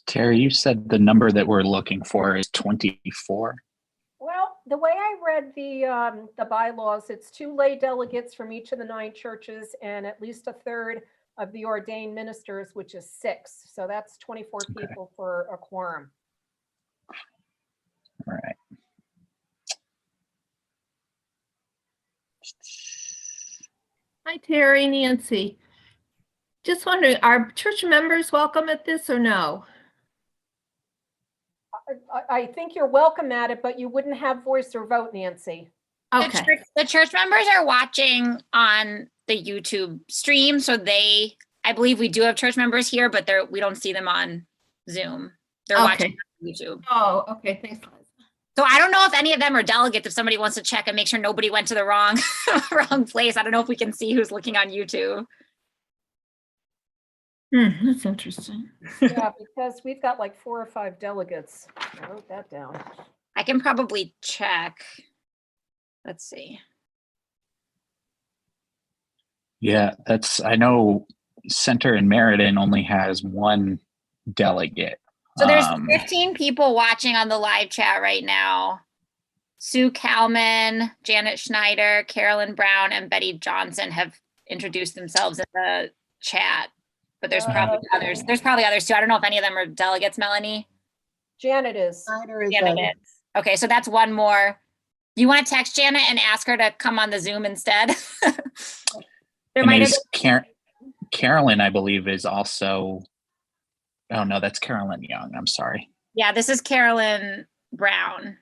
Terry, you said the number that we're looking for is 24. Well, the way I read the bylaws, it's 2 lay delegates from each of the 9 churches and at least a third of the ordained ministers, which is 6. So that's 24 Okay. people for a quorum. All right. Hi, Terry, Nancy. Just wondering, are church members welcome at this or no? I think you're welcome at it, but you wouldn't have voice or vote, Nancy. Okay. The church members are watching on the YouTube stream, so I believe we do have church members here, but we don't see them on Zoom. They're watching Okay. on YouTube. Oh, okay, thanks, Liza. So I don't know if any of them are delegates. If somebody wants to check and make sure nobody went to the wrong wrong place. I don't know if we can see who's looking on YouTube. That's interesting. Yeah, because we've got like 4 or 5 delegates. I wrote that down. I can probably check. Let's see. Yeah, I know Center in Meriden only has 1 delegate. So there's 15 people watching on the live chat right now. Sue Kalman, Janet Schneider, Carolyn Brown, and Betty Johnson have introduced themselves in the chat. But there's probably others. There's probably others too. I don't know if any of them are delegates, Melanie. Janet is. Janet is. Okay, so that's 1 more. You want to text Janet and ask her to come on the Zoom instead? There might have Carolyn, I believe, is also. Oh no, that's Carolyn Young. I'm sorry. Yeah, this is Carolyn Brown.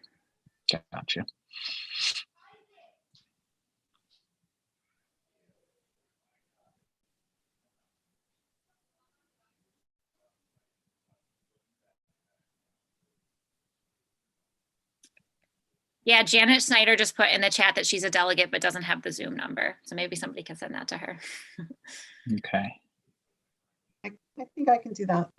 Gotcha. Yeah, Janet Snyder just put in the chat that she's a delegate but doesn't have the Zoom number. So maybe somebody can send that to her. Okay. I think I can do that.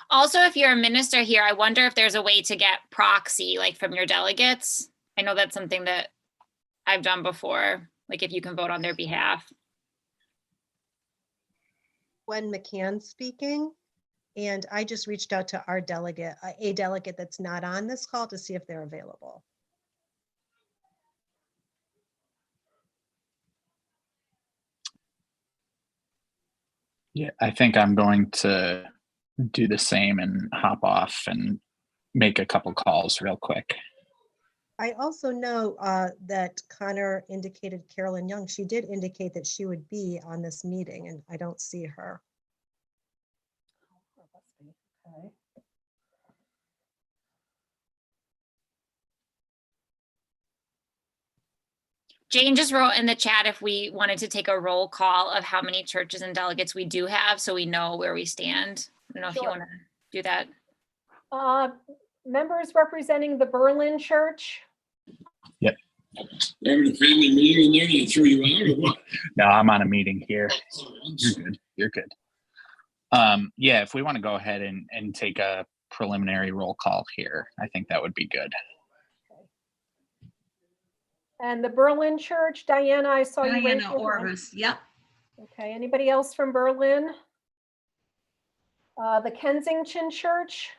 Also, if you're a minister here, I wonder if there's a way to get proxy, like from your delegates. I know that's something that I've done before, like if you can vote on their behalf. Gwen McCann speaking, and I just reached out to our delegate, a delegate that's not on this call, to see if they're available. Yeah, I think I'm going to do the same and hop off and make a couple calls real quick. I also know that Connor indicated Carolyn Young. She did indicate that she would be on this meeting, and I don't see her. Okay. Jane just wrote in the chat if we wanted to take a roll call of how many churches and delegates we do have, so we know where we stand. I don't know if you Sure. want to do that. Members representing the Berlin Church. Yep. Having a family meeting in there, they threw you out or what? No, I'm on a meeting here. You're good. You're good. Yeah, if we want to go ahead and take a preliminary roll call here, I think that would be good. And the Berlin Church, Diana, I saw you. raise Diana your hand. Orvis, yep. Okay, anybody else from Berlin? The Kensington Church?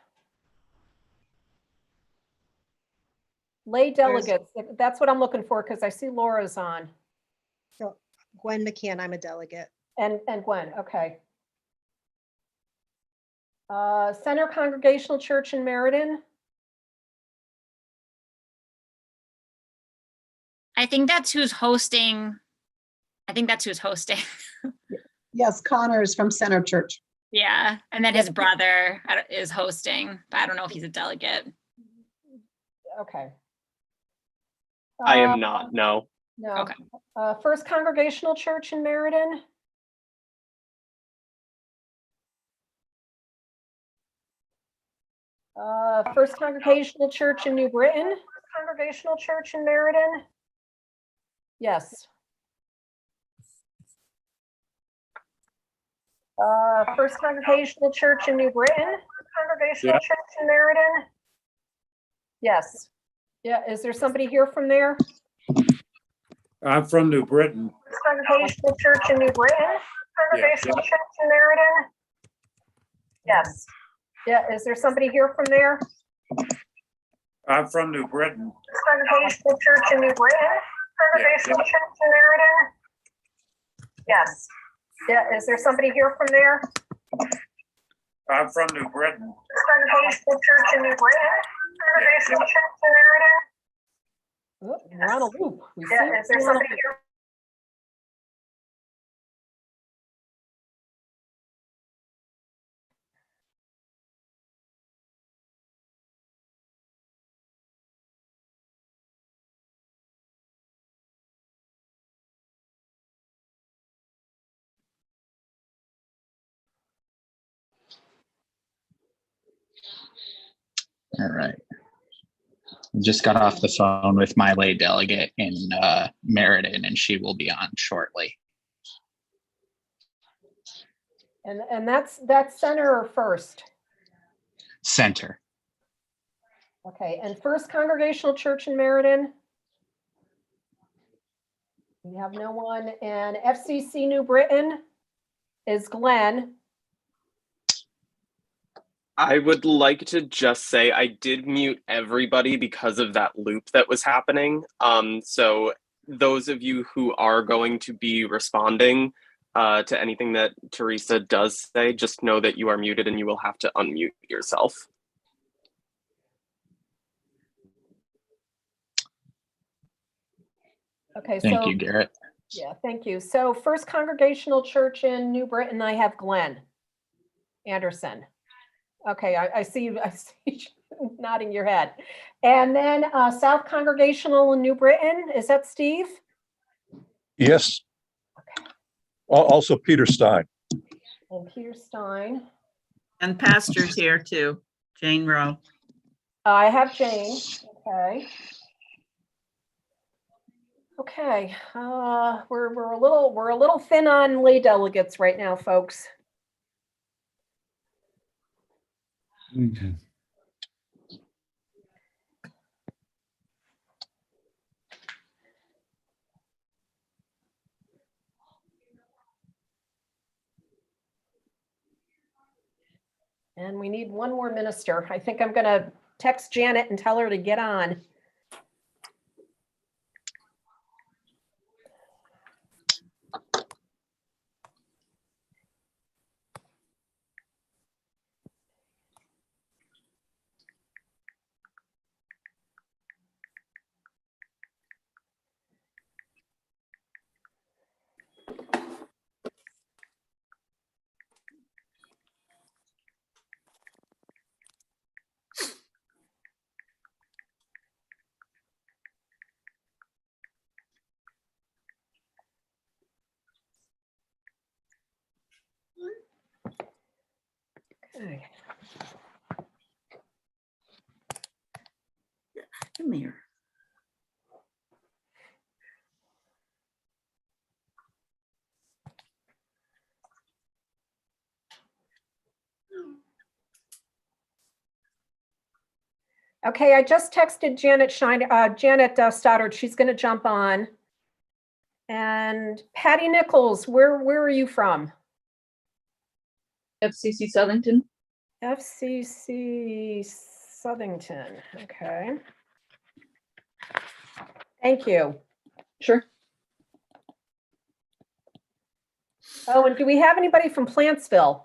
Lay delegates, that's what I'm looking for, because I see Laura's on. So Gwen McCann, I'm a delegate. And Gwen, okay. Center Congregational Church in Meriden? I think that's who's hosting. I think that's who's hosting. Yes, Connor is from Center Church. Yeah, and then his brother is hosting, but I don't know if he's a delegate. Okay. I am not, no. No. Okay. First Congregational Church in Meriden? First Congregational Church in New Britain? First Congregational Church in Meriden? Yes. First Congregational Church in New Britain? First Congregational Yeah. Church in Meriden? Yes. Yeah, is there somebody here from there? I'm from New Britain. First Congregational Church in New Britain? Congregational Church in Meriden? Yes. Yeah, is there somebody here from there? I'm from New Britain. First Congregational Church in New Britain? Congregational Church in Meriden? Yes. Yeah, is there somebody here from there? I'm from New Britain. First Congregational Church in New Britain? Congregational Church in Meriden? Oh, we're on a loop. We Yeah, seem is to there be on a somebody loop. here? All right. Just got off the phone with my lay delegate in Meriden, and she will be on shortly. And that's center or first? Center. Okay, and First Congregational Church in Meriden? We have no one. And FCC New Britain is Glenn. I would like to just say I did mute everybody because of that loop that was happening. So those of you who are going to be responding to anything that Teresa does say, just know that you are muted and you will have to unmute yourself. Okay, Thank so you, Garrett. yeah, thank you. So First Congregational Church in New Britain, I have Glenn Anderson. Okay, I see you. I see you nodding your head. And then South Congregational in New Britain, is that Steve? Yes. Also Peter Stein. And Peter Stein. And pastor's here too, Jane Rowe. I have Jane. Okay. Okay. We're a little thin on lay delegates right now, folks. Okay. And we need one more minister. I think I'm going to text Janet and tell her to get on. Okay. Come here. Okay, I just texted Janet Stoddard. She's going to jump on. And Patty Nichols, where are you from? FCC Southington. FCC Southington. Okay. Thank you. Sure. Oh, and do we have anybody from Plantsville?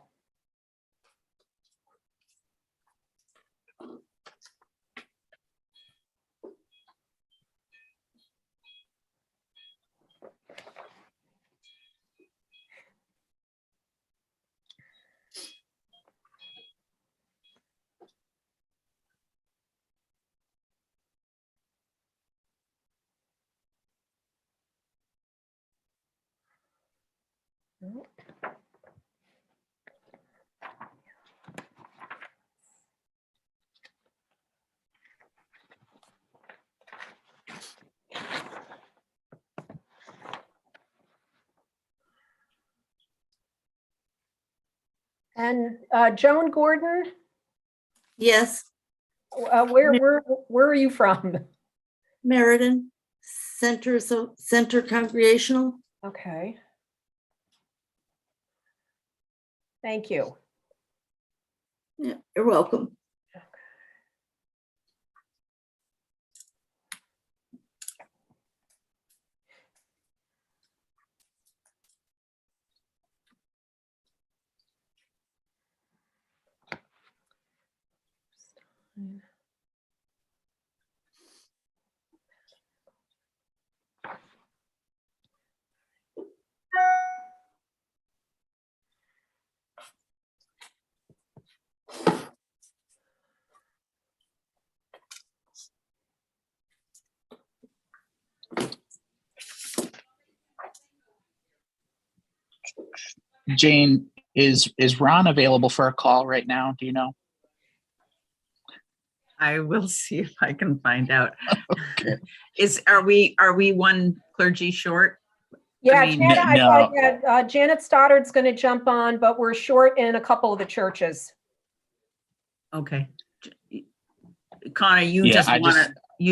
And Joan Gordon, Yes, where are you from? Meriden, Center Congregational. Okay. Thank you. Yeah, you're welcome. Jane, is Ron available for a call right now? Do you know? I will see if I can find out. Okay. Are we one clergy short? Yeah, mean, Janet, Janet Stoddard's going to jump on, but we're short in a couple of the churches. Okay. Connor, you Yeah,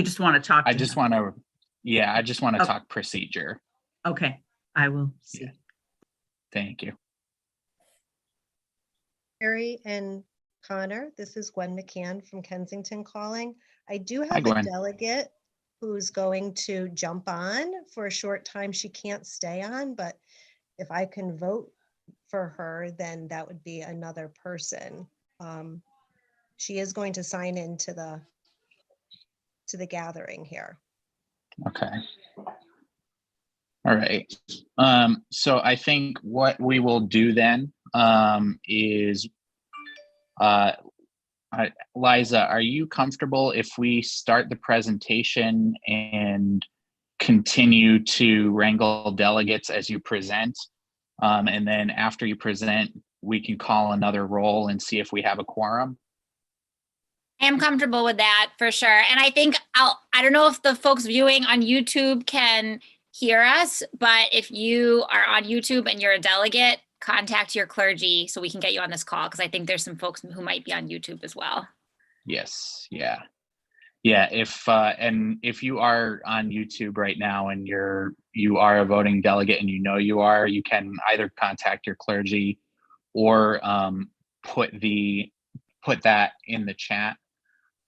just want to talk to I just him. want to, yeah, I just want to Okay. talk procedure. Okay, I will see. Yeah. Thank you. Terry and Connor, this is Gwen McCann from Kensington calling. I do Hi, have a Gwen. delegate who's going to jump on for a short time. She can't stay on, but if I can vote for her, then that would be another person. She is going to sign into the gathering here. Okay. All right. So I think what we will do then is, Liza, are you comfortable if we start the presentation and continue to wrangle delegates as you present? And then after you present, we can call another roll and see if we have a quorum. I am comfortable with that for sure. And I think I don't know if the folks viewing on YouTube can hear us, but if you are on YouTube and you're a delegate, contact your clergy so we can get you on this call, because I think there's some folks who might be on YouTube as well. Yes. Yeah. Yeah. If you are on YouTube right now and you are a voting delegate and you can either contact your clergy or put that in the chat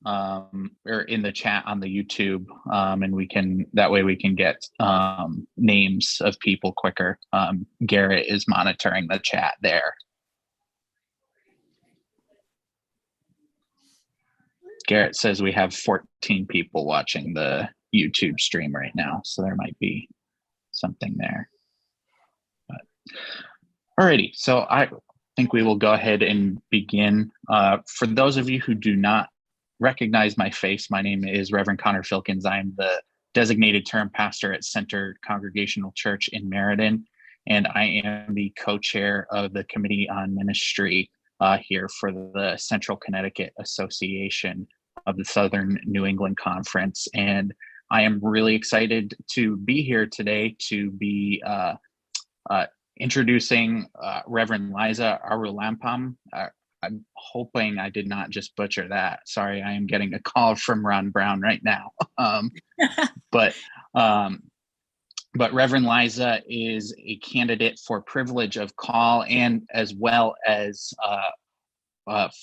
or in the chat on the YouTube, and that way we can get names of people quicker. Garrett is monitoring the chat there. Garrett says we have 14 people watching the YouTube stream right now, so there might be something there. But, alrighty, so I think we will go ahead and begin. For those of you who do not recognize my face, my name is Reverend Connor Filkins. I'm the designated term pastor at Center Congregational Church in Meriden, and I am the co-chair of the Committee on Ministry here for the Central Connecticut Association of the Southern New England Conference. And I am really excited to be here today to be introducing Reverend Liza Arulampalam. I'm hoping I did not just butcher that. Sorry, I am getting a call from Ron Brown right now. But Reverend Liza is a candidate for privilege of call and as well as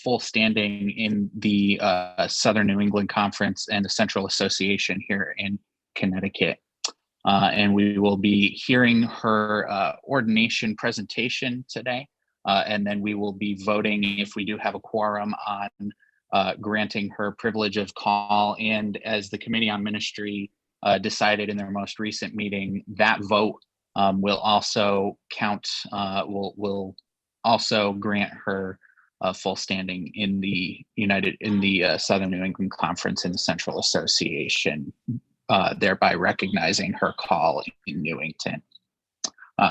full standing in the Southern New England Conference and the Central Association here in Connecticut. And we will be hearing her ordination presentation today. And then we will be voting, if we do have a quorum, on granting her privilege of call. And as the Committee on Ministry decided in their most recent meeting, that vote will also count, will also grant her full standing in the Southern New England Conference and the Central Association, thereby recognizing her call in Newington.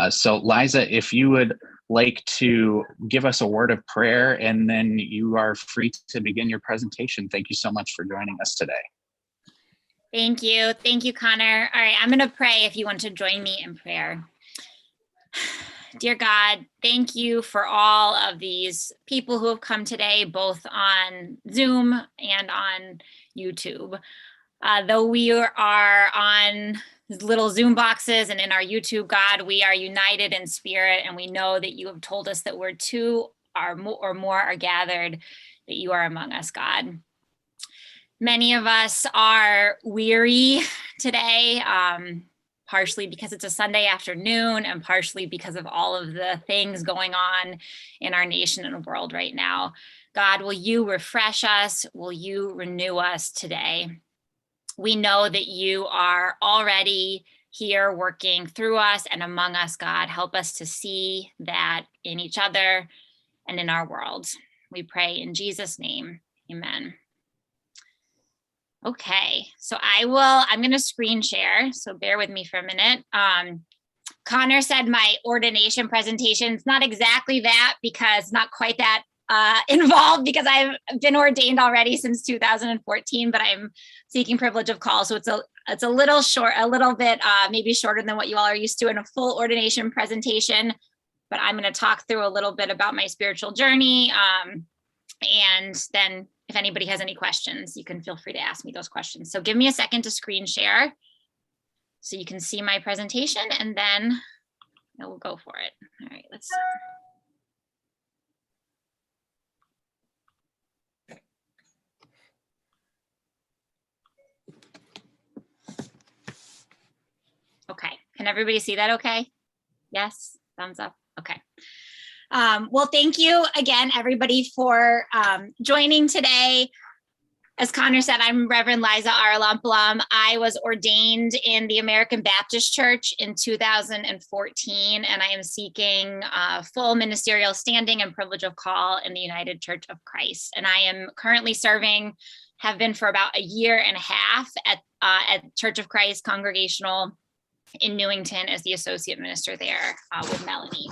So Liza, if you would like to give us a word of prayer, and then you are free to begin your presentation. Thank you so much for joining us today. Thank you. Thank you, Connor. All right, I'm going to pray if you want to join me in prayer. Dear God, thank you for all of these people who have come today, both on Zoom and on YouTube. Though we are on little Zoom boxes and in our YouTube, God, we are united in spirit, and we know that you have told us that where two or more are gathered, that you are among us, God. Many of us are weary today, partially because it's a Sunday afternoon and partially because of all of the things going on in our nation and world right now. God, will you refresh us? Will you renew us today? We know that you are already here working through us and among us, God. Help us to see that in each other and in our world. We pray in Jesus' name, amen. Okay, so I'm going to screen share, so bear with me for a minute. Connor said my ordination presentation is not exactly that, because not quite that involved, because I've been ordained already since 2014, but I'm seeking privilege of call. So it's a little short, a little bit maybe shorter than what you all are used to in a full ordination presentation. But I'm going to talk through a little bit about my spiritual journey. And then if anybody has any questions, you can feel free to ask me those questions. So give me a second to screen share so you can see my presentation, and then we'll go for it. All right, let's see. Okay, can everybody see that okay? Yes, thumbs up, okay. Well, thank you again, everybody, for joining today. As Connor said, I'm Reverend Liza Arulampalam. I was ordained in the American Baptist Church in 2014, and I am seeking full ministerial standing and privilege of call in the United Church of Christ. And I am currently serving, have been for about a year and a half at Church of Christ Congregational in Newington as the associate minister there with Melanie.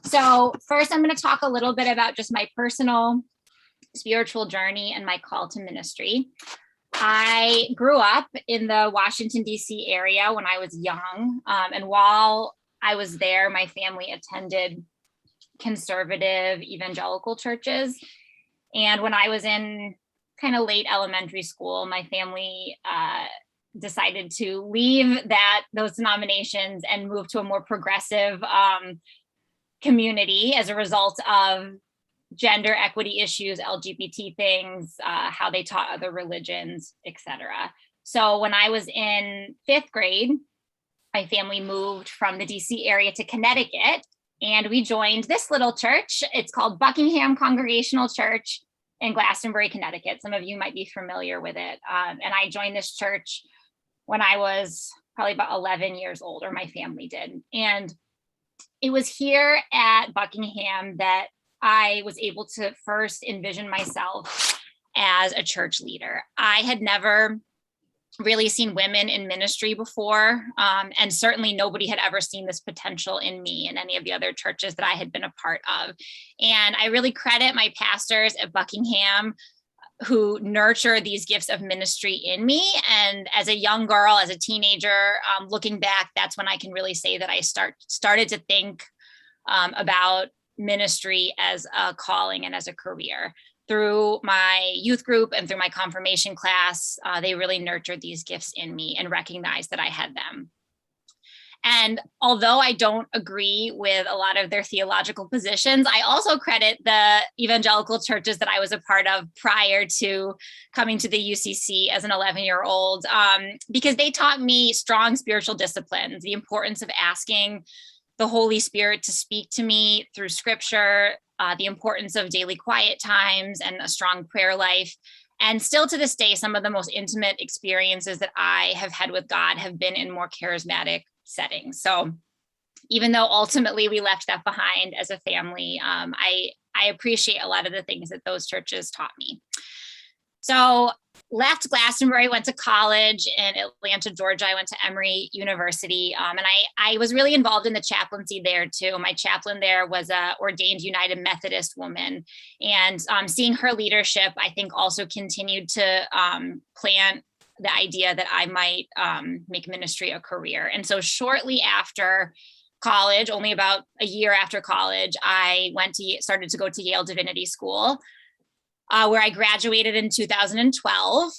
So first, I'm going to talk a little bit about just my personal spiritual journey and my call to ministry. I grew up in the Washington, D.C. area when I was young. And while I was there, my family attended conservative evangelical churches. And when I was in kind of late elementary school, my family decided to leave those denominations and move to a more progressive community as a result of gender equity issues, LGBT things, how they taught other religions, etc. So when I was in 5th grade, my family moved from the DC area to Connecticut, and we joined this little church. It's called Buckingham Congregational Church in Glastonbury, Connecticut. Some of you might be familiar with it. And I joined this church when I was probably about 11 years old, or my family did. And it was here at Buckingham that I was able to first envision myself as a church leader. I had never really seen women in ministry before, and certainly nobody had ever seen this potential in me in any of the other churches that I had been a part of. And I really credit my pastors at Buckingham who nurtured these gifts of ministry in me. And as a young girl, as a teenager, looking back, that's when I can really say that I started to think about ministry as a calling and as a career. Through my youth group and through my confirmation class, they really nurtured these gifts in me and recognized that I had them. And although I don't agree with a lot of their theological positions, I also credit the evangelical churches that I was a part of prior to coming to the UCC as an 11-year-old, because they taught me strong spiritual disciplines, the importance of asking the Holy Spirit to speak to me through scripture, the importance of daily quiet times and a strong prayer life. And still to this day, some of the most intimate experiences that I have had with God have been in more charismatic settings. So even though ultimately we left that behind as a family, I appreciate a lot of the things that those churches taught me. So left Glastonbury, went to college in Atlanta, Georgia. I went to Emory University, and I was really involved in the chaplaincy there too. My chaplain there was a ordained United Methodist woman, and seeing her leadership, I think also continued to plant the idea that I might make ministry a career. And so shortly after college, only about a year after college, I started to go to Yale Divinity School, where I graduated in 2012.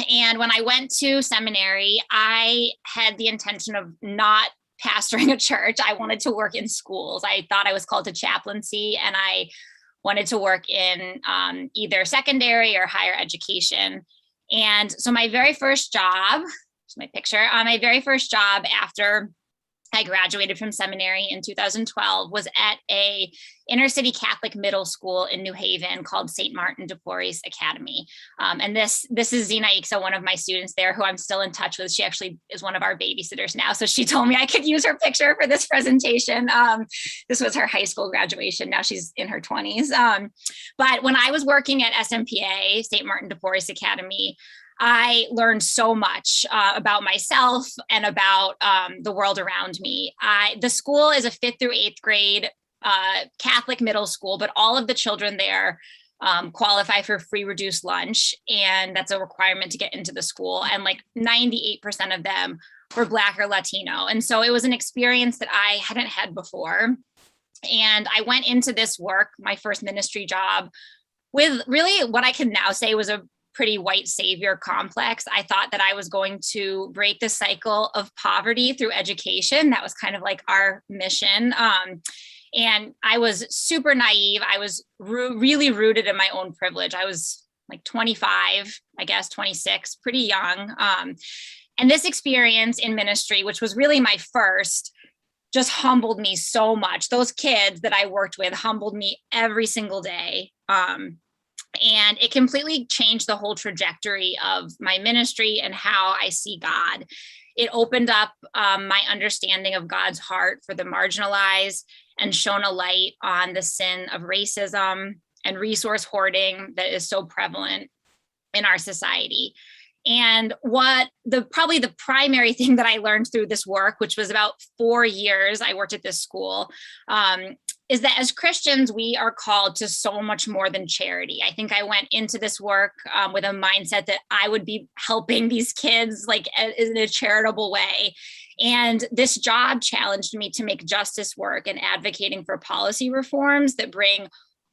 And when I went to seminary, I had the intention of not pastoring a church. I wanted to work in schools. I thought I was called to chaplaincy, and I wanted to work in either secondary or higher education. And so my very first job, here's my picture, my very first job after I graduated from seminary in 2012 was at a inner city Catholic middle school in New Haven called St. Martin de Porres Academy. And this is Zena Ixa, one of my students there who I'm still in touch with. She actually is one of our babysitters now. So she told me I could use her picture for this presentation. This was her high school graduation. Now she's in her 20s. But when I was working at SMPA, St. Martin de Porres Academy, I learned so much about myself and about the world around me. The school is a 5th through 8th grade Catholic middle school, but all of the children there qualify for free reduced lunch. And that's a requirement to get into the school. And like 98% of them were Black or Latino. And so it was an experience that I hadn't had before. And I went into this work, my first ministry job, with really what I can now say was a pretty white savior complex. I thought that I was going to break the cycle of poverty through education. That was kind of like our mission. And I was super naive. I was really rooted in my own privilege. I was like 25, I guess 26, pretty young. And this experience in ministry, which was really my first, just humbled me so much. Those kids that I worked with humbled me every single day. And it completely changed the whole trajectory of my ministry and how I see God. It opened up my understanding of God's heart for the marginalized and shone a light on the sin of racism and resource hoarding that is so prevalent in our society. And probably the primary thing that I learned through this work, which was about 4 years I worked at this school, is that as Christians, we are called to so much more than charity. I think I went into this work with a mindset that I would be helping these kids like in a charitable way. And this job challenged me to make justice work and advocating for policy reforms that bring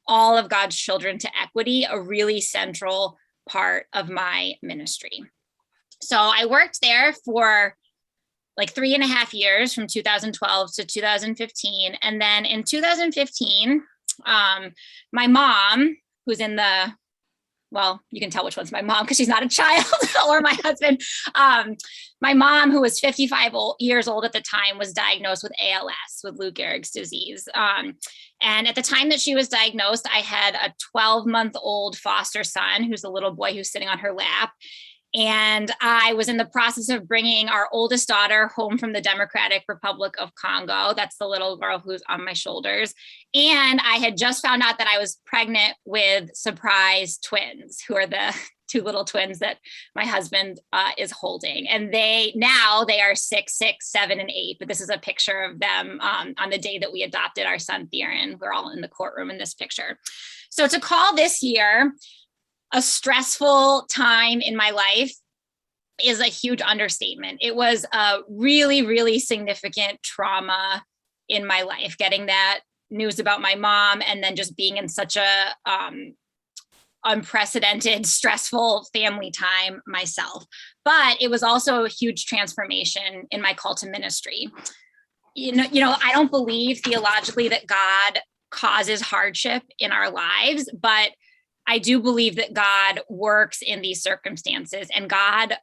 all of God's children to equity, a really central part of my ministry. So I worked there for like 3.5 years from 2012 to 2015. And then in 2015, my mom, who's in the, well, you can tell which one's my mom because she's not a child, or my husband. My mom, who was 55 years old at the time, was diagnosed with ALS, with Lou Gehrig's disease. And at the time that she was diagnosed, I had a 12-month-old foster son, who's a little boy who's sitting on her lap. And I was in the process of bringing our oldest daughter home from the Democratic Republic of Congo. That's the little girl who's on my shoulders. And I had just found out that I was pregnant with surprise twins, who are the 2 little twins that my husband is holding. And they are 6, 6, 7, and 8. But this is a picture of them on the day that we adopted our son, Theron. We're all in the courtroom in this picture. So to call this year a stressful time in my life is a huge understatement. It was a really, really significant trauma in my life, getting that news about my mom and then just being in such a unprecedented, stressful family time myself. But it was also a huge transformation in my call to ministry. You know, I don't believe theologically that God causes hardship in our lives, but I do believe that God works in these circumstances, and God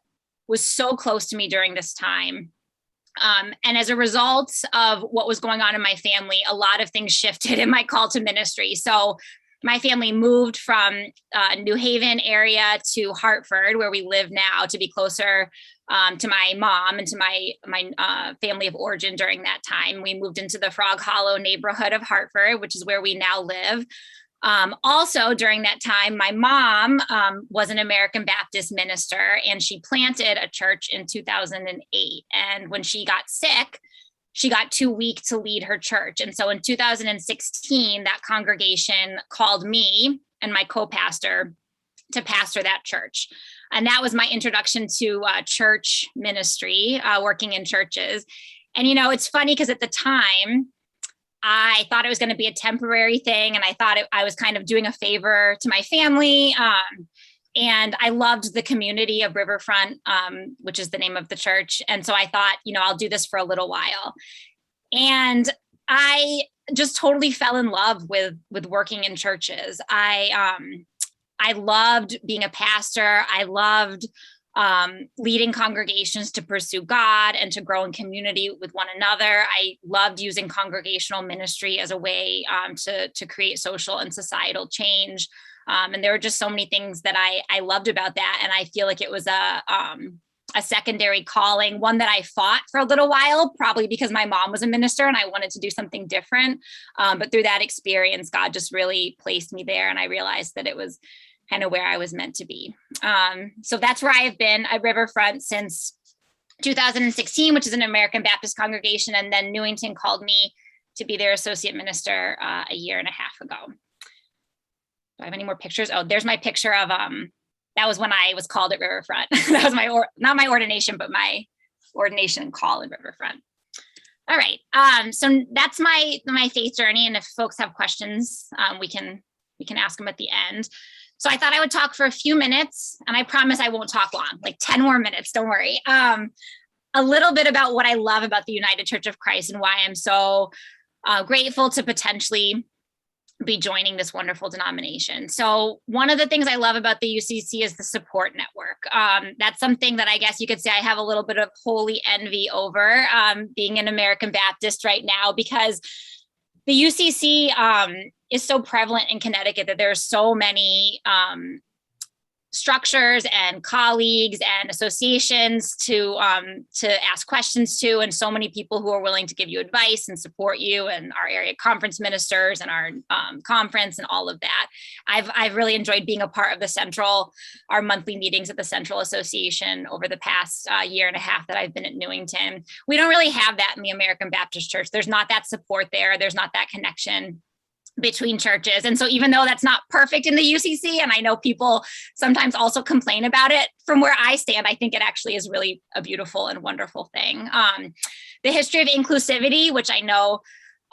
was so close to me during this time. And as a result of what was going on in my family, a lot of things shifted in my call to ministry. So my family moved from New Haven area to Hartford, where we live now, to be closer to my mom and to my family of origin during that time. We moved into the Frog Hollow neighborhood of Hartford, which is where we now live. Also during that time, my mom was an American Baptist minister, and she planted a church in 2008. And when she got sick, she got too weak to lead her church. And so in 2016, that congregation called me and my co-pastor to pastor that church. And that was my introduction to church ministry, working in churches. And, you know, it's funny because at the time, I thought it was going to be a temporary thing. And I thought I was kind of doing a favor to my family. And I loved the community of Riverfront, which is the name of the church. And so I thought, you know, I'll do this for a little while. And I just totally fell in love with working in churches. I loved being a pastor. I loved leading congregations to pursue God and to grow in community with one another. I loved using congregational ministry as a way to create social and societal change. And there were just so many things that I loved about that. And I feel like it was a secondary calling, one that I fought for a little while, probably because my mom was a minister and I wanted to do something different. But through that experience, God just really placed me there. And I realized that it was kind of where I was meant to be. So that's where I've been at Riverfront since 2016, which is an American Baptist congregation. And then Newington called me to be their associate minister a year and a half ago. Do I have any more pictures? Oh, there's my picture of, that was when I was called at Riverfront. That was my, not my ordination, but my ordination call at Riverfront. All right, so that's my faith journey. And if folks have questions, we can ask them at the end. So I thought I would talk for a few minutes, and I promise I won't talk long, like 10 more minutes, don't worry. A little bit about what I love about the United Church of Christ and why I'm so grateful to potentially be joining this wonderful denomination. So one of the things I love about the UCC is the support network. That's something that I guess you could say I have a little bit of holy envy over, being an American Baptist right now, because the UCC is so prevalent in Connecticut that there's so many structures and colleagues and associations to ask questions to, and so many people who are willing to give you advice and support you, and our area conference ministers and our conference and all of that. I've really enjoyed being a part of the Central, our monthly meetings at the Central Association over the past year and a half that I've been at Newington. We don't really have that in the American Baptist Church. There's not that support there. There's not that connection between churches. And so even though that's not perfect in the UCC, and I know people sometimes also complain about it, from where I stand, I think it actually is really a beautiful and wonderful thing. The history of inclusivity, which I know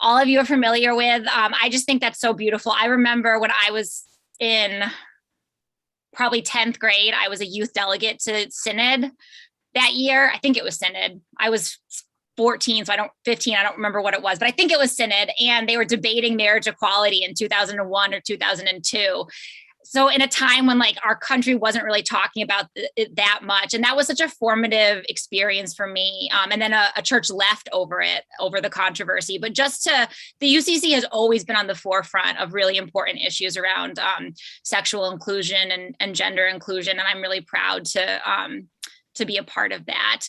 all of you are familiar with, I just think that's so beautiful. I remember when I was in probably 10th grade, I was a youth delegate to Synod that year. I think it was Synod. I was 14, so 15, I don't remember what it was, but I think it was Synod, and they were debating marriage equality in 2001 or 2002. So in a time when like our country wasn't really talking about it that much. And that was such a formative experience for me. And then a church left over the controversy, but the UCC has always been on the forefront of really important issues around sexual inclusion and gender inclusion. And I'm really proud to be a part of that.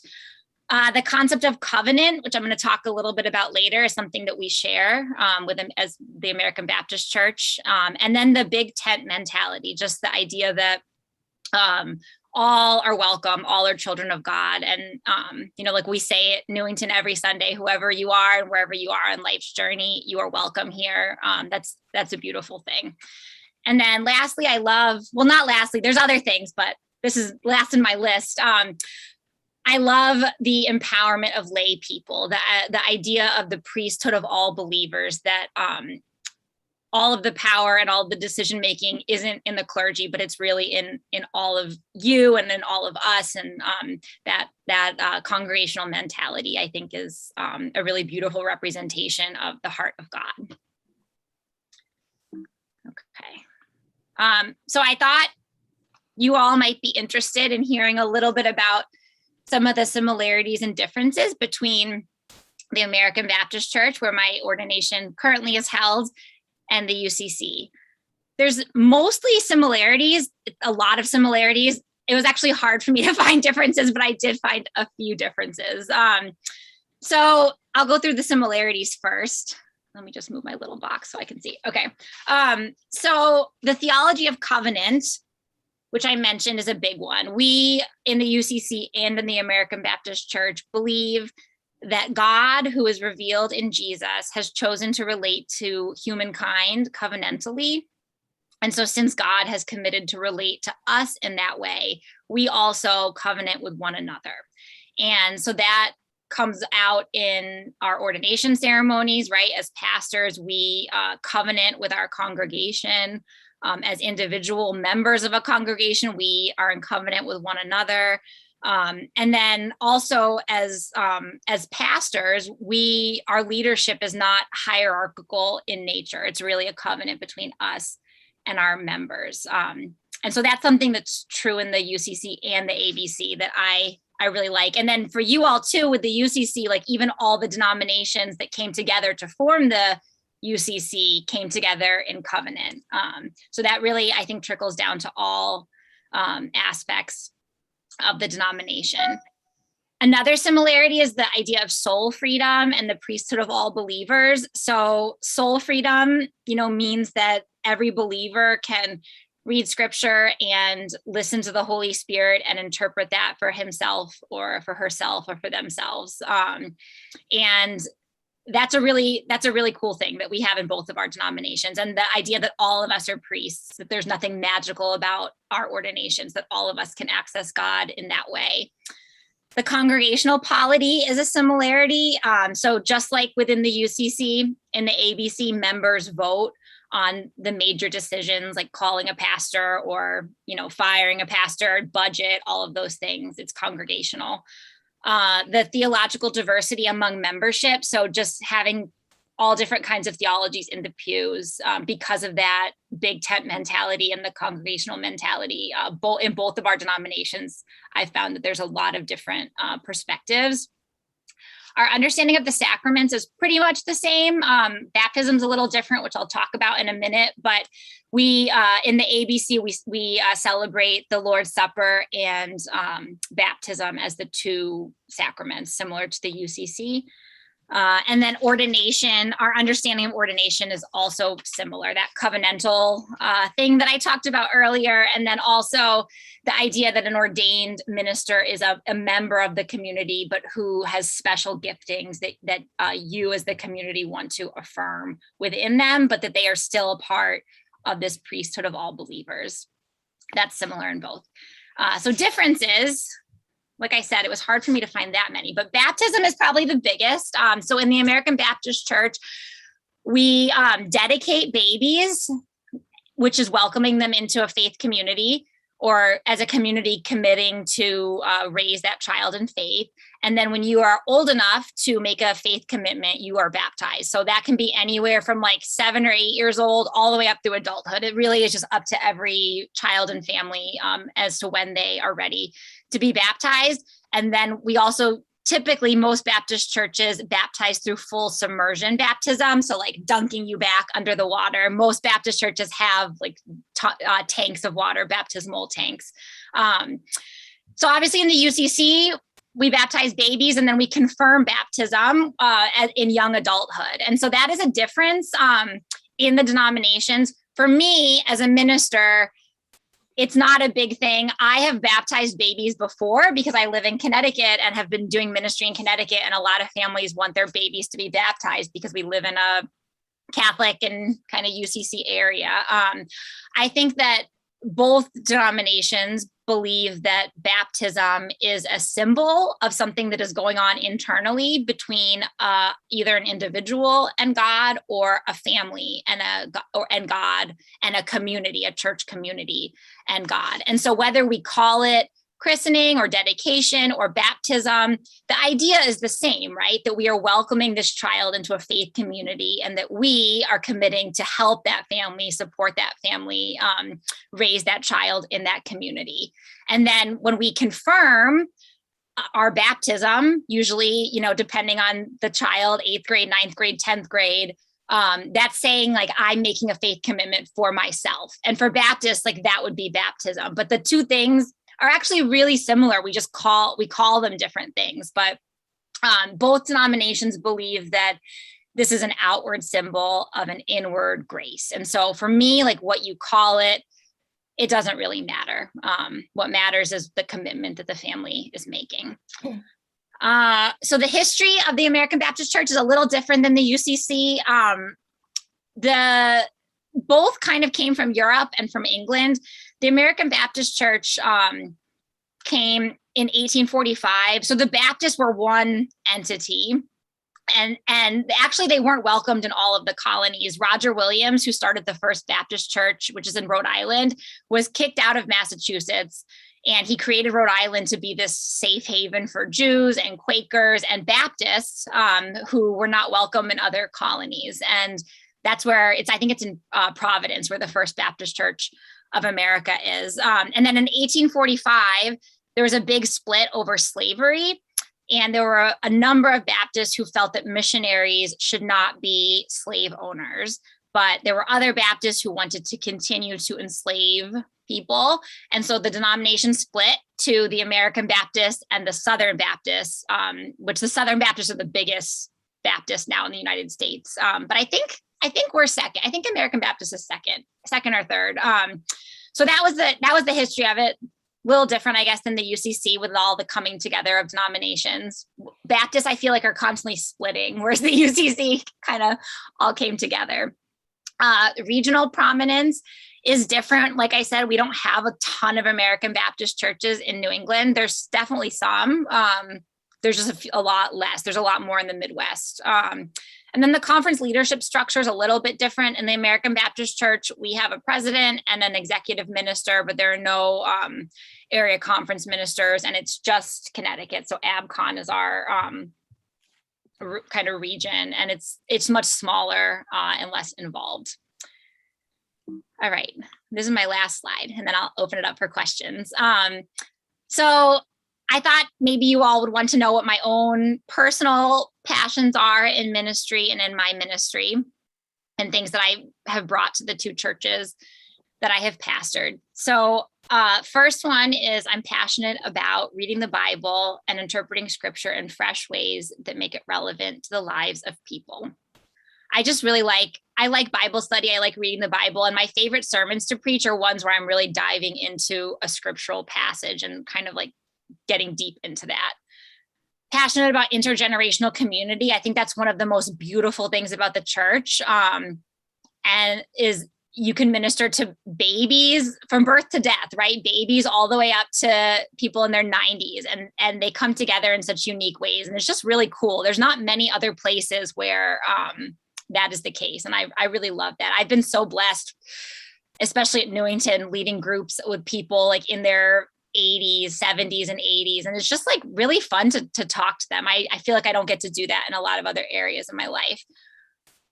The concept of covenant, which I'm going to talk a little bit about later, is something that we share with them as the American Baptist Church. And then the big tent mentality, just the idea that all are welcome, all are children of God. And, like we say at Newington every Sunday, whoever you are and wherever you are in life's journey, you are welcome here. That's a beautiful thing. And then lastly, not lastly, there's other things, but this is last in my list. I love the empowerment of lay people, the idea of the priesthood of all believers, that all of the power and all of the decision-making isn't in the clergy, but it's really in all of you and in all of us. And that congregational mentality, I think, is a really beautiful representation of the heart of God. Okay. So I thought you all might be interested in hearing a little bit about some of the similarities and differences between the American Baptist Church, where my ordination currently is held, and the UCC. There's mostly similarities, a lot of similarities. It was actually hard for me to find differences, but I did find a few differences. So I'll go through the similarities first. Let me just move my little box so I can see. Okay. So the theology of covenant, which I mentioned, is a big one. We in the UCC and in the American Baptist Church believe that God, who is revealed in Jesus, has chosen to relate to humankind covenantally. And so since God has committed to relate to us in that way, we also covenant with one another. And so that comes out in our ordination ceremonies, right? As pastors, we covenant with our congregation. As individual members of a congregation, we are in covenant with one another. And then also as pastors, our leadership is not hierarchical in nature. It's really a covenant between us and our members. And so that's something that's true in the UCC and the ABC that I really like. And then for you all too, with the UCC, like even all the denominations that came together to form the UCC came together in covenant. So that really, I think, trickles down to all aspects of the denomination. Another similarity is the idea of soul freedom and the priesthood of all believers. So soul freedom, means that every believer can read scripture and listen to the Holy Spirit and interpret that for himself or for herself or for themselves. And that's a really cool thing that we have in both of our denominations. And the idea that all of us are priests, that there's nothing magical about our ordinations, that all of us can access God in that way. The congregational polity is a similarity. So just like within the UCC, in the ABC, members vote on the major decisions like calling a pastor or, firing a pastor, budget, all of those things. It's congregational. The theological diversity among membership. So just having all different kinds of theologies in the pews because of that big tent mentality and the congregational mentality. In both of our denominations, I found that there's a lot of different perspectives. Our understanding of the sacraments is pretty much the same. Baptism's a little different, which I'll talk about in a minute, but we, in the ABC, we celebrate the Lord's Supper and baptism as the two sacraments, similar to the UCC. And then ordination, our understanding of ordination is also similar, that covenantal thing that I talked about earlier. And then also the idea that an ordained minister is a member of the community, but who has special giftings that you as the community want to affirm within them, but that they are still a part of this priesthood of all believers. That's similar in both. So differences. Like I said, it was hard for me to find that many, but baptism is probably the biggest. So in the American Baptist Church, we dedicate babies, which is welcoming them into a faith community, or as a community committing to raise that child in faith. And then when you are old enough to make a faith commitment, you are baptized. So that can be anywhere from like 7 or 8 years old all the way up through adulthood. It really is just up to every child and family as to when they are ready to be baptized. And then we also typically, most Baptist churches baptize through full submersion baptism. So like dunking you back under the water. Most Baptist churches have like tanks of water, baptismal tanks. So obviously in the UCC, we baptize babies and then we confirm baptism in young adulthood. And so that is a difference in the denominations. For me as a minister, it's not a big thing. I have baptized babies before because I live in Connecticut and have been doing ministry in Connecticut. And a lot of families want their babies to be baptized because we live in a Catholic and kind of UCC area. I think that both denominations believe that baptism is a symbol of something that is going on internally between either an individual and God, or a family and God, and a community, a church community and God. And so whether we call it christening or dedication or baptism, the idea is the same, right? That we are welcoming this child into a faith community and that we are committing to help that family, support that family, raise that child in that community. And then when we confirm our baptism, usually, depending on the child, 8th grade, 9th grade, 10th grade, that's saying like, I'm making a faith commitment for myself. And for Baptists, like that would be baptism. But the two things are actually really similar. We call them different things, but both denominations believe that this is an outward symbol of an inward grace. And so for me, like what you call it, it doesn't really matter. What matters is the commitment that the family is making. So the history of the American Baptist Church is a little different than the UCC. Both kind of came from Europe and from England. The American Baptist Church came in 1845. So the Baptists were one entity. And actually, they weren't welcomed in all of the colonies. Roger Williams, who started the first Baptist church, which is in Rhode Island, was kicked out of Massachusetts. And he created Rhode Island to be this safe haven for Jews and Quakers and Baptists who were not welcome in other colonies. And that's where I think it's in Providence, where the first Baptist Church of America is. And then in 1845, there was a big split over slavery. And there were a number of Baptists who felt that missionaries should not be slave owners. But there were other Baptists who wanted to continue to enslave people. And so the denomination split to the American Baptists and the Southern Baptists, which the Southern Baptists are the biggest Baptists now in the United States. But I think we're second. I think American Baptist is second or third. So that was the history of it. A little different, I guess, than the UCC with all the coming together of denominations. Baptists, I feel like, are constantly splitting, whereas the UCC kind of all came together. Regional prominence is different. Like I said, we don't have a ton of American Baptist churches in New England. There's definitely some. There's just a lot less. There's a lot more in the Midwest. And then the conference leadership structure is a little bit different. In the American Baptist Church, we have a president and an executive minister, but there are no area conference ministers, and it's just Connecticut. So ABCON is our kind of region, and it's much smaller and less involved. All right, this is my last slide, and then I'll open it up for questions. So I thought maybe you all would want to know what my own personal passions are in ministry and in my ministry, and things that I have brought to the two churches that I have pastored. So first one is I'm passionate about reading the Bible and interpreting scripture in fresh ways that make it relevant to the lives of people. I just really I like Bible study. I like reading the Bible, and my favorite sermons to preach are ones where I'm really diving into a scriptural passage and kind of like getting deep into that. Passionate about intergenerational community. I think that's one of the most beautiful things about the church, and is you can minister to babies from birth to death, right? Babies all the way up to people in their 90s, and they come together in such unique ways. And it's just really cool. There's not many other places where that is the case. And I really love that. I've been so blessed, especially at Newington, leading groups with people like in their 80s, 70s, and 80s. And it's just like really fun to talk to them. I feel like I don't get to do that in a lot of other areas of my life.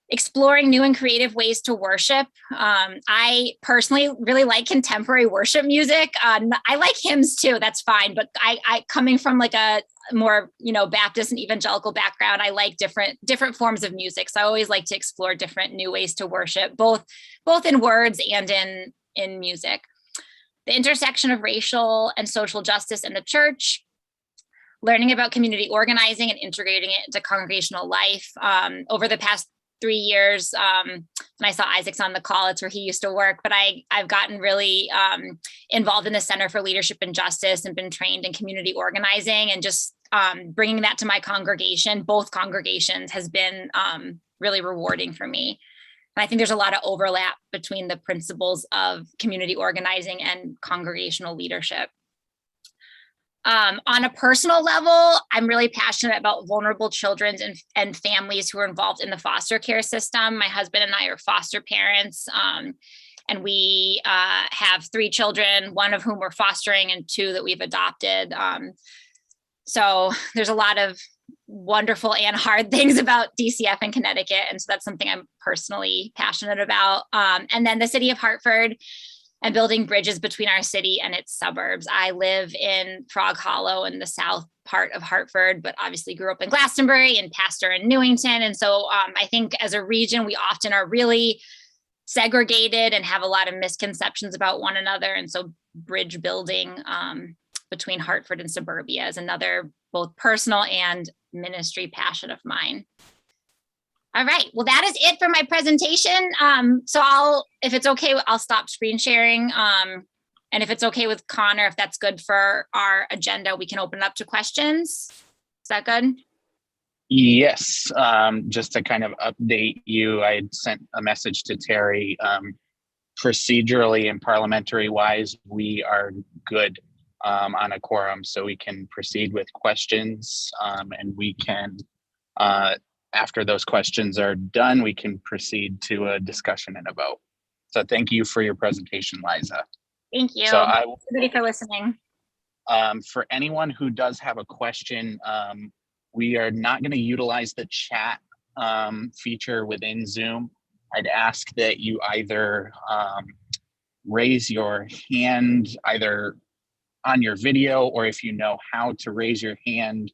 Exploring new and creative ways to worship. I personally really like contemporary worship music. I like hymns too, that's fine. But I coming from like a more, Baptist and evangelical background, I like different forms of music. So I always like to explore different new ways to worship, both in words and in music. The intersection of racial and social justice in the church, learning about community organizing and integrating it into congregational life. Over the past 3 years, and I saw Isaac's on the call, it's where he used to work, but I've gotten really involved in the Center for Leadership and Justice and been trained in community organizing, and just bringing that to my congregation, both congregations, has been really rewarding for me. And I think there's a lot of overlap between the principles of community organizing and congregational leadership. On a personal level, I'm really passionate about vulnerable children and families who are involved in the foster care system. My husband and I are foster parents, and we have 3 children, one of whom we're fostering and 2 that we've adopted. So there's a lot of wonderful and hard things about DCF in Connecticut. And so that's something I'm personally passionate about. And then the city of Hartford and building bridges between our city and its suburbs. I live in Frog Hollow in the south part of Hartford, but obviously grew up in Glastonbury and pastor in Newington. And so I think as a region, we often are really segregated and have a lot of misconceptions about one another. And so bridge building between Hartford and suburbia is another both personal and ministry passion of mine. All right, well, that is it for my presentation. So if it's okay, I'll stop screen sharing. And if it's okay with Connor, if that's good for our agenda, we can open it up to questions. Is that good? Yes, just to kind of update you, I had sent a message to Terry. Procedurally and parliamentary wise, we are good on a quorum, so we can proceed with questions, and we can, after those questions are done, we can proceed to a discussion and a vote. So thank you for your presentation, Liza. Thank you. So Everybody for listening. For anyone who does have a question, we are not going to utilize the chat feature within Zoom. I'd ask that you either raise your hand either on your video, or if you know how to raise your hand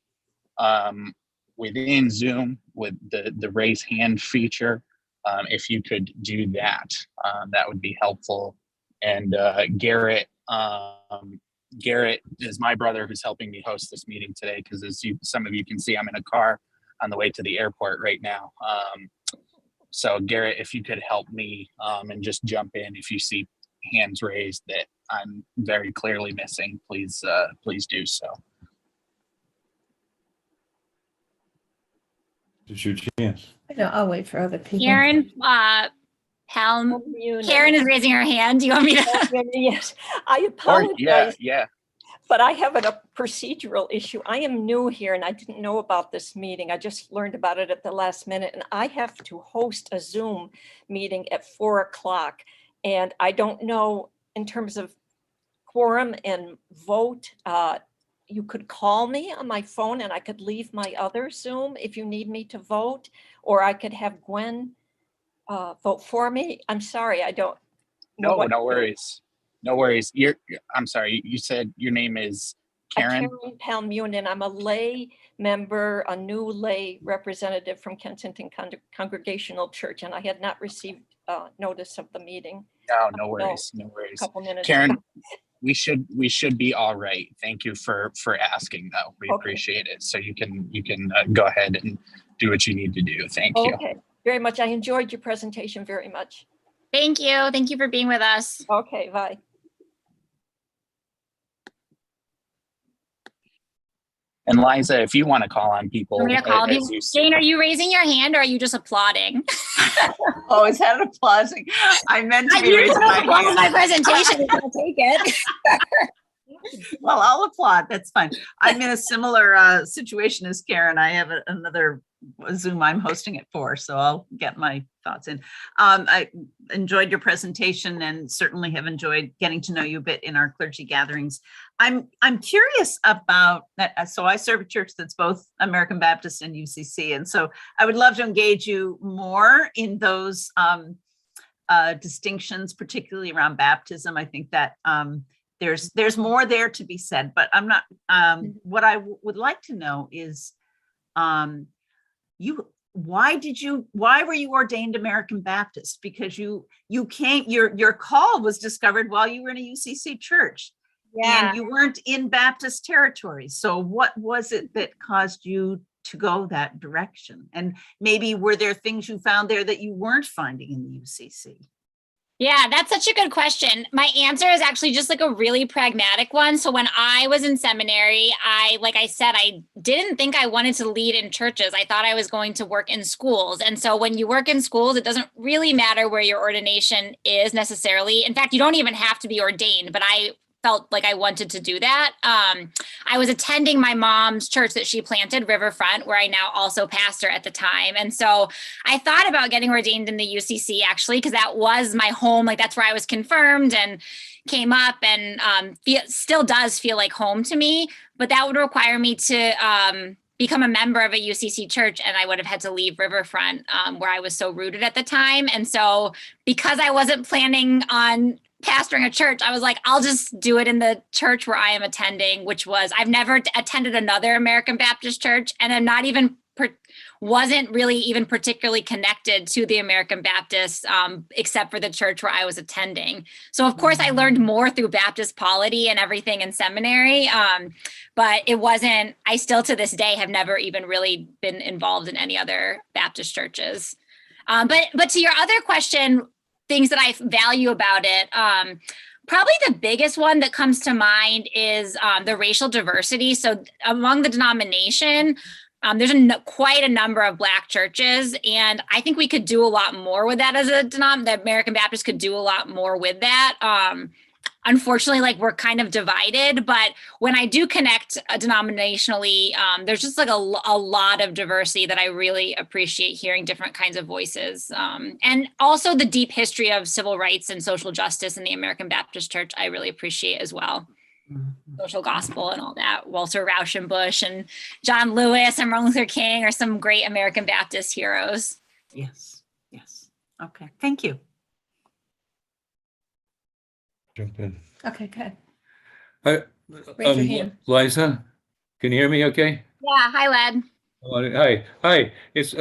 within Zoom with the raise hand feature, if you could do that, that would be helpful. And Garrett is my brother who's helping me host this meeting today, because as some of you can see, I'm in a car on the way to the airport right now. So Garrett, if you could help me and just jump in if you see hands raised that I'm very clearly missing, please do so. It's your chance. I know, I'll wait for other people. Karen, Palm, Karen is raising her hand. Do you want me to? Yes, I Or apologize, yeah. but I have a procedural issue. I am new here and I didn't know about this meeting. I just learned about it at the last minute, and I have to host a Zoom meeting at 4 o'clock. And I don't know in terms of quorum and vote, you could call me on my phone and I could leave my other Zoom if you need me to vote, or I could have Gwen vote for me. I'm sorry, I don't know. No worries. No worries. I'm sorry. You said your name is Karen? Karen Palmunin. I'm a lay member, a new lay representative from Kensington Congregational Church, and I had not received notice of the meeting. No worries. No worries. A couple minutes. Karen, we should be all right. Thank you for asking, though. We Okay. appreciate it. So you can go ahead and do what you need to do. Thank you. Okay, very much. I enjoyed your presentation very much. Thank you. Thank you for being with us. Okay, bye. And Liza, if you want to call on people, Want me to call as you? you see- Jane, are you raising your hand or are you just applauding? Oh, is that applauding? I meant to I be used raising to my know my hand. presentation. I'll take it. Well, I'll applaud. That's fine. I'm in a similar situation as Karen. I have another Zoom I'm hosting at 4, so I'll get my thoughts in. I enjoyed your presentation and certainly have enjoyed getting to know you a bit in our clergy gatherings. I'm curious about that. So I serve a church that's both American Baptist and UCC, and so I would love to engage you more in those distinctions, particularly around baptism. I think that there's more there to be said, but I'm not. What I would like to know is, why were you ordained American Baptist? Because you came, your call was discovered while you were in a UCC church, and you weren't in Baptist territory. So what was it that caused you to go that direction? And maybe were there things you found there that you weren't finding in the UCC? Yeah, that's such a good question. My answer is actually just like a really pragmatic one. So when I was in seminary, like I said, I didn't think I wanted to lead in churches. I thought I was going to work in schools. And so when you work in schools, it doesn't really matter where your ordination is necessarily. In fact, you don't even have to be ordained, but I felt like I wanted to do that. I was attending my mom's church that she planted, Riverfront, where I now also pastor at the time. And so I thought about getting ordained in the UCC actually, because that was my home. Like that's where I was confirmed and came up, and still does feel like home to me. But that would require me to become a member of a UCC church, and I would have had to leave Riverfront, where I was so rooted at the time. And so because I wasn't planning on pastoring a church, I was like, I'll just do it in the church where I am attending, which was, I've never attended another American Baptist church, and I'm not even, wasn't really even particularly connected to the American Baptists, except for the church where I was attending. So of course I learned more through Baptist polity and everything in seminary, but it wasn't, I still to this day have never even really been involved in any other Baptist churches. But to your other question, things that I value about it, probably the biggest one that comes to mind is the racial diversity. So among the denomination, there's quite a number of Black churches, and I think we could do a lot more with that as a the American Baptist could do a lot more with that. Unfortunately, like we're kind of divided, but when I do connect denominationally, there's just like a lot of diversity that I really appreciate hearing different kinds of voices. And also the deep history of civil rights and social justice in the American Baptist Church, I really appreciate as well. Social gospel and all that. Walter Rauschenbusch and John Lewis and Martin Luther King are some great American Baptist heroes. Yes, yes. Okay, thank you. Jump in. Okay, good. Hi, Raise your hand. Liza, can you hear me okay? Yeah, hi, Led. Hi. It's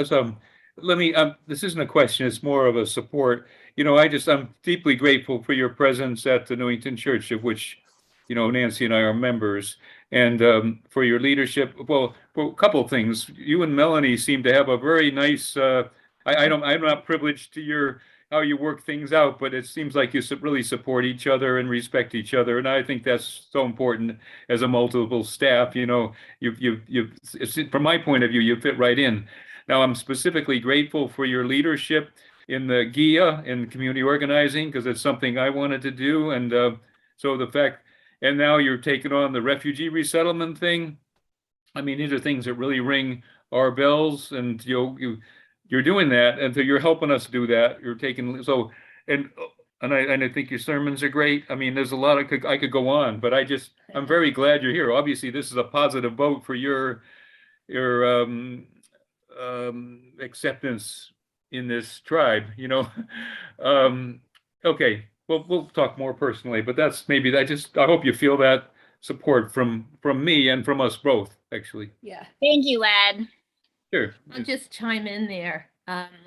let me, this isn't a question, it's more of a support. You know, I'm deeply grateful for your presence at the Newington Church, of which, you know, Nancy and I are members, and for your leadership. Well, for a couple of things, you and Melanie seem to have a very nice, I'm not privileged to how you work things out, but it seems like you really support each other and respect each other. And I think that's so important as a multiple staff. From my point of view, you fit right in. Now, I'm specifically grateful for your leadership in the GIA and community organizing, because it's something I wanted to do. And and now you're taking on the refugee resettlement thing. I mean, these are things that really ring our bells, and you're doing that, and so you're helping us do that. You're taking and I think your sermons are great. I mean, there's a lot I could go on, but I'm very glad you're here. Obviously, this is a positive vote for your acceptance in this tribe. Okay, well, we'll talk more personally, but I hope you feel that support from me and from us both, actually. Yeah. Thank you, Ed. Sure. I'll just chime in there,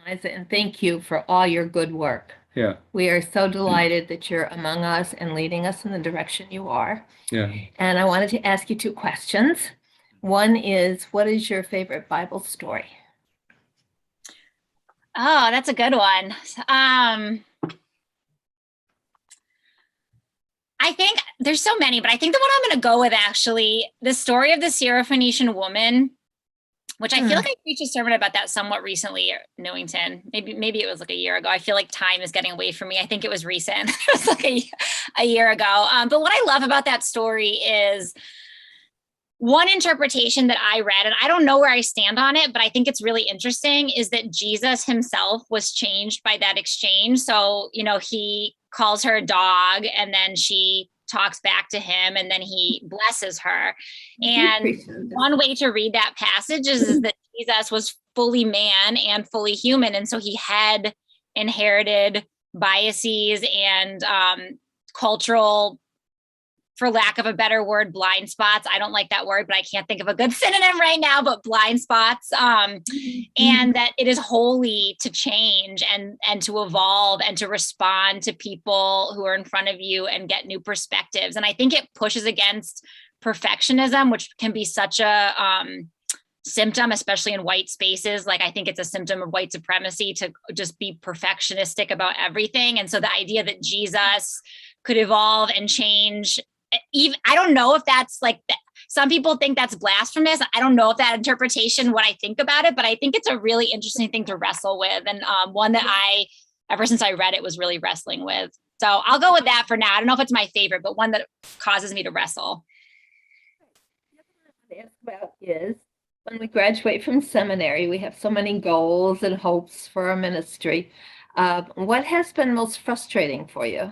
Liza, and thank you for all your good work. Yeah. We are so delighted that you're among us and leading us in the direction you are. Yeah. And I wanted to ask you 2 questions. One is, what is your favorite Bible story? Oh, that's a good one. I think there's so many, but I think the one I'm going to go with, actually, the story of the Syrophoenician woman, which I feel like I preached a sermon about that somewhat recently at Newington. Maybe it was like a year ago. I feel like time is getting away from me. I think it was recent. It was like a year ago. But what I love about that story is one interpretation that I read, and I don't know where I stand on it, but I think it's really interesting, is that Jesus himself was changed by that exchange. So, he calls her a dog, and then she talks back to him, and then he blesses her. And one way to read that passage is that Jesus was fully man and fully human. And so he had inherited biases and cultural, for lack of a better word, blind spots. I don't like that word, but I can't think of a good synonym right now, but blind spots. And that it is holy to change and to evolve and to respond to people who are in front of you and get new perspectives. And I think it pushes against perfectionism, which can be such a symptom, especially in white spaces. Like, I think it's a symptom of white supremacy to just be perfectionistic about everything. And so the idea that Jesus could evolve and change, even, I don't know if that's like, some people think that's blasphemous. I don't know if that interpretation, what I think about it, but I think it's a really interesting thing to wrestle with, and one that ever since I read it, was really wrestling with. So I'll go with that for now. I don't know if it's my favorite, but one that causes me to wrestle. The other thing I want to ask about is, when we graduate from seminary, we have so many goals and hopes for our ministry. What has been most frustrating for you?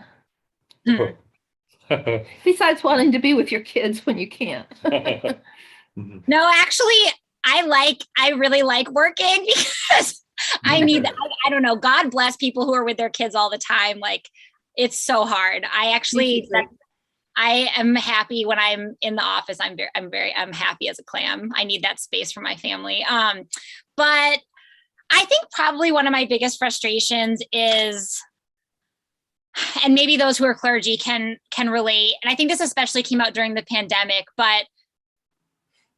Besides wanting to be with your kids when you can't. No, actually, I really like working, because I need, I don't know, God bless people who are with their kids all the time. Like, it's so hard. I am happy when I'm in the office. I'm happy as a clam. I need that space for my family. But I think probably one of my biggest frustrations is, and maybe those who are clergy can relate, and I think this especially came out during the pandemic, but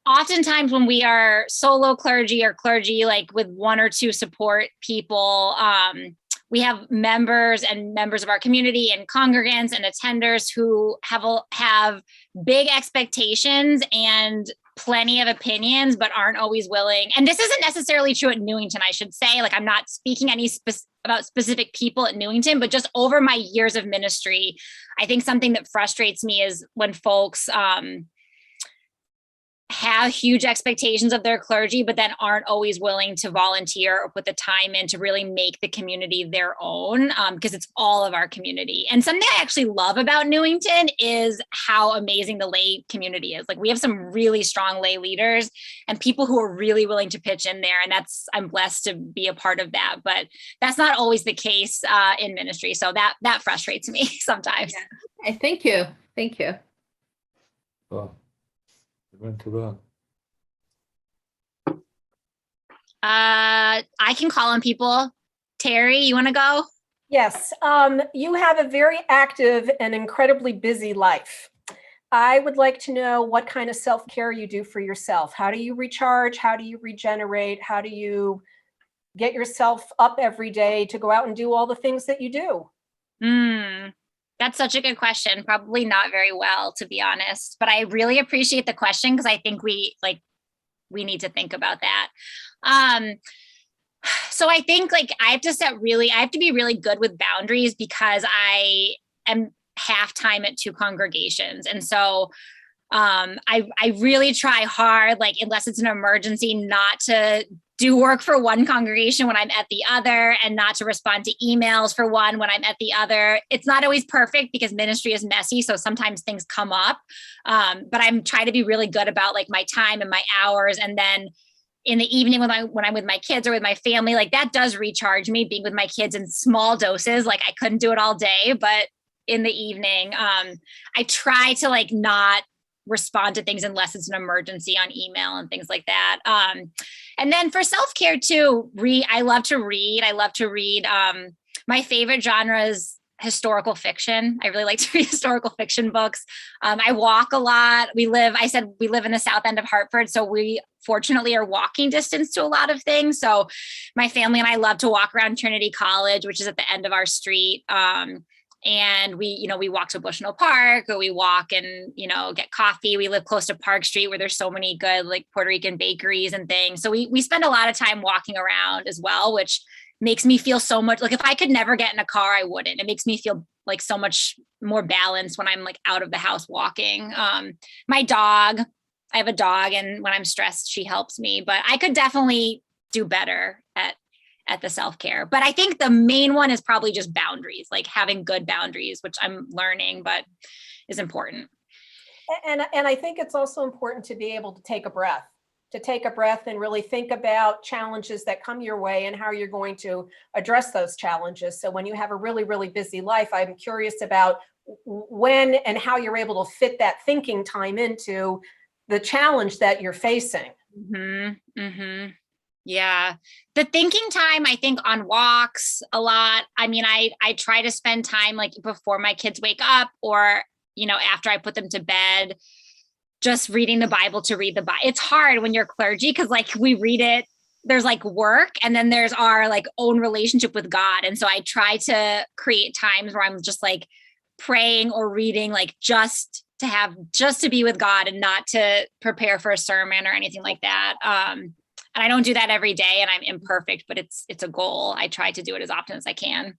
oftentimes when we are solo clergy or clergy, like with 1 or 2 support people, we have members of our community and congregants and attenders who have big expectations and plenty of opinions, but aren't always willing. And this isn't necessarily true at Newington, I should say. Like, I'm not speaking about specific people at Newington, but just over my years of ministry, I think something that frustrates me is when folks have huge expectations of their clergy, but then aren't always willing to volunteer or put the time in to really make the community their own, because it's all of our community. And something I actually love about Newington is how amazing the lay community is. Like, we have some really strong lay leaders and people who are really willing to pitch in there. And I'm blessed to be a part of that, but that's not always the case in ministry. So that frustrates me sometimes. Yeah. Okay, thank you. Thank you. Well, went to that. I can call on people. Terry, you want to go? Yes, you have a very active and incredibly busy life. I would like to know what kind of self-care you do for yourself. How do you recharge? How do you regenerate? How do you get yourself up every day to go out and do all the things that you do? That's such a good question. Probably not very well, to be honest, but I really appreciate the question because I think we need to think about that. So I think like I have to be really good with boundaries because I am half time at 2 congregations. And so I really try hard, like unless it's an emergency, not to do work for one congregation when I'm at the other, and not to respond to emails for one when I'm at the other. It's not always perfect because ministry is messy. So sometimes things come up, but I'm trying to be really good about like my time and my hours. And then in the evening when I'm with my kids or with my family, like that does recharge me, being with my kids in small doses. Like I couldn't do it all day, but in the evening, I try to like not respond to things unless it's an emergency on email and things like that. And then for self-care too, I love to read. My favorite genre is historical fiction. I really like to read historical fiction books. I walk a lot. We live in the south end of Hartford, so we fortunately are walking distance to a lot of things. So my family and I love to walk around Trinity College, which is at the end of our street. And we walk to Bushnell Park, or we walk and, get coffee. We live close to Park Street where there's so many good like Puerto Rican bakeries and things. So we spend a lot of time walking around as well, which makes me feel so much like if I could never get in a car, I wouldn't. It makes me feel like so much more balanced when I'm like out of the house walking. My dog, I have a dog, and when I'm stressed, she helps me, but I could definitely do better at the self-care. But I think the main one is probably just boundaries, like having good boundaries, which I'm learning, but is important. And I think it's also important to be able to take a breath and really think about challenges that come your way and how you're going to address those challenges. So when you have a really, really busy life, I'm curious about when and how you're able to fit that thinking time into the challenge that you're facing. Yeah. The thinking time, I think on walks a lot. I mean, I try to spend time like before my kids wake up, or, after I put them to bed, just reading the Bible to read the Bible. It's hard when you're clergy because like we read it, there's like work, and then there's our like own relationship with God. And so I try to create times where I'm just like praying or reading, like just to be with God and not to prepare for a sermon or anything like that. And I don't do that every day, and I'm imperfect, but it's a goal. I try to do it as often as I can.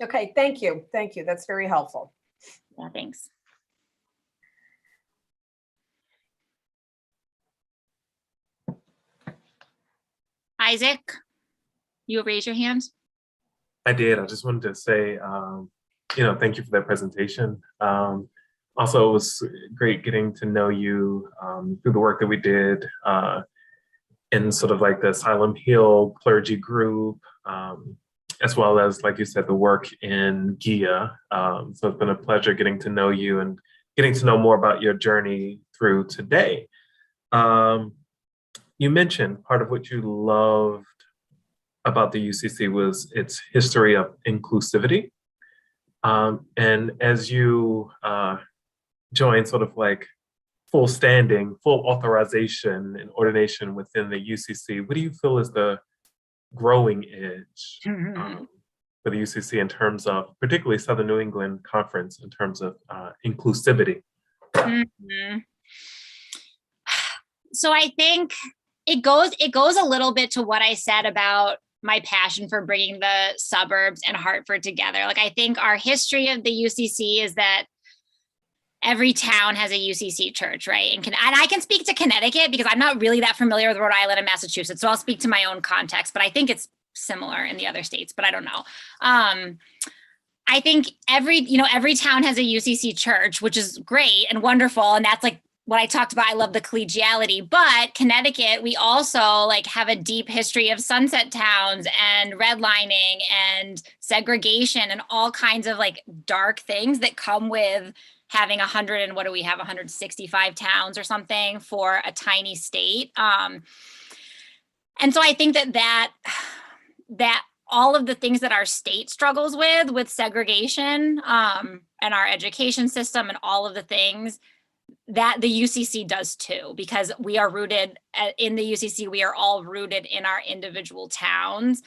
Okay. Thank you. That's very helpful. Yeah, thanks. Isaac, you raise your hands. I did. I just wanted to say, thank you for that presentation. Also, it was great getting to know you through the work that we did in sort of like the Asylum Hill clergy group, as well as, like you said, the work in GIA. So it's been a pleasure getting to know you and getting to know more about your journey through today. You mentioned part of what you loved about the UCC was its history of inclusivity. And as you join sort of like full standing, full authorization and ordination within the UCC, what do you feel is the growing edge for the UCC in terms of, particularly Southern New England Conference, in terms of inclusivity? So I think it goes a little bit to what I said about my passion for bringing the suburbs and Hartford together. Like I think our history of the UCC is that every town has a UCC church, right? And I can speak to Connecticut because I'm not really that familiar with Rhode Island and Massachusetts, so I'll speak to my own context, but I think it's similar in the other states, but I don't know. I think every town has a UCC church, which is great and wonderful, and that's like what I talked about. I love the collegiality, but Connecticut, we also like have a deep history of sunset towns and redlining and segregation and all kinds of like dark things that come with having 165 towns or something for a tiny state. And so I think that all of the things that our state struggles with segregation and our education system and all of the things, that the UCC does too, because we are rooted in the UCC. We are all rooted in our individual towns.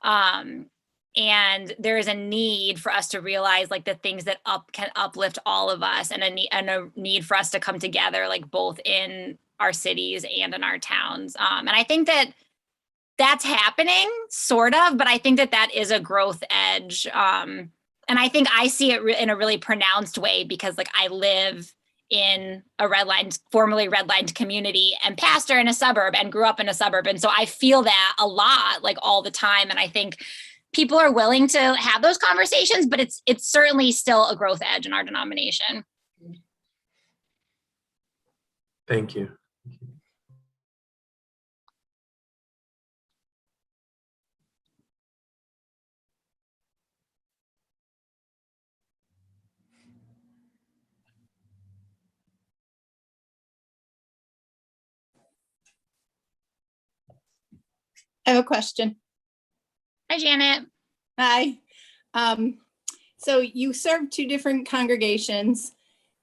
And there is a need for us to realize like the things that can uplift all of us, and a need for us to come together, like both in our cities and in our towns. And I think that that's happening sort of, but I think that that is a growth edge. And I think I see it in a really pronounced way because like I live in a formerly redlined community and pastor in a suburb and grew up in a suburb. And so I feel that a lot, like all the time. And I think people are willing to have those conversations, but it's certainly still a growth edge in our denomination. Thank you. I have a question. Hi, Janet. Hi. So you serve two different congregations,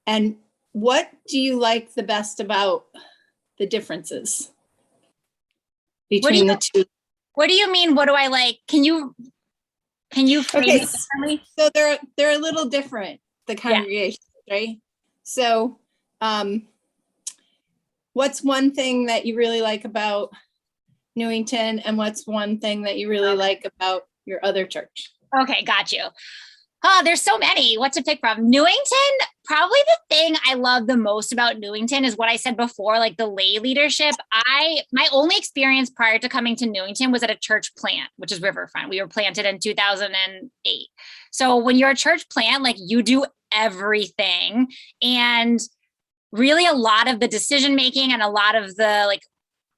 and what do you like the best about the differences between the two? What do you mean? What do I like? Can you frame Okay, it for me? so they're a little different, the congregations, right? So what's one thing that you really like about Newington, and what's one thing that you really like about your other church? Okay, got you. Oh, there's so many. What to pick from? Newington, probably the thing I love the most about Newington is what I said before, like the lay leadership. My only experience prior to coming to Newington was at a church plant, which is Riverfront. We were planted in 2008. So when you're a church plant, like you do everything, and really a lot of the decision making and a lot of the like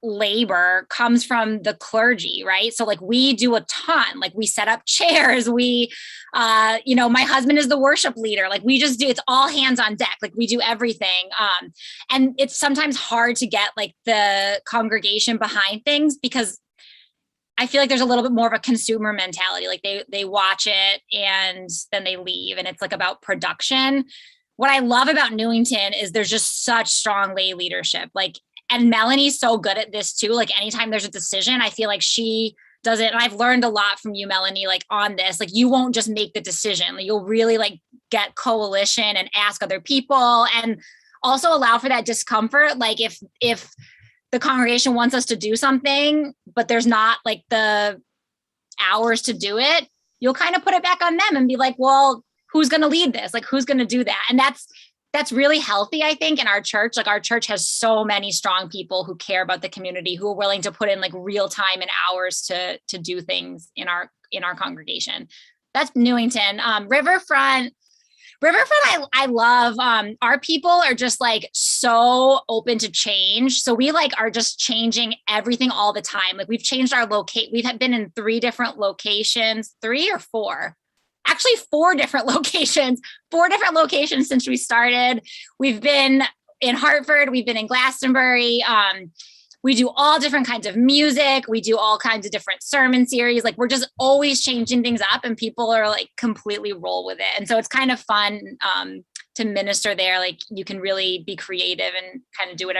labor comes from the clergy, right? So like we do a ton, like we set up chairs, we my husband is the worship leader, like we just do, it's all hands on deck, like we do everything. And it's sometimes hard to get like the congregation behind things because I feel like there's a little bit more of a consumer mentality, like they watch it and then they leave, and it's like about production. What I love about Newington is there's just such strong lay leadership, and Melanie's so good at this too. Like anytime there's a decision, I feel like she does it. And I've learned a lot from you, Melanie, like on this, like you won't just make the decision. Like you'll really like get coalition and ask other people, and also allow for that discomfort. Like if the congregation wants us to do something, but there's not like the hours to do it, you'll kind of put it back on them and be like, well, who's going to lead this? Like, who's going to do that? And that's really healthy, I think, in our church. Like our church has so many strong people who care about the community, who are willing to put in like real time and hours to do things in our congregation. That's Newington. Riverfront, I love. Our people are just like so open to change. So we like are just changing everything all the time. Like we've changed our we've been in 3 different locations, 3 or 4. Actually 4 different locations since we started. We've been in Hartford, we've been in Glastonbury. We do all different kinds of music. We do all kinds of different sermon series. Like we're just always changing things up, and people are like completely roll with it. And so it's kind of fun to minister there. Like you can really be creative and kind of do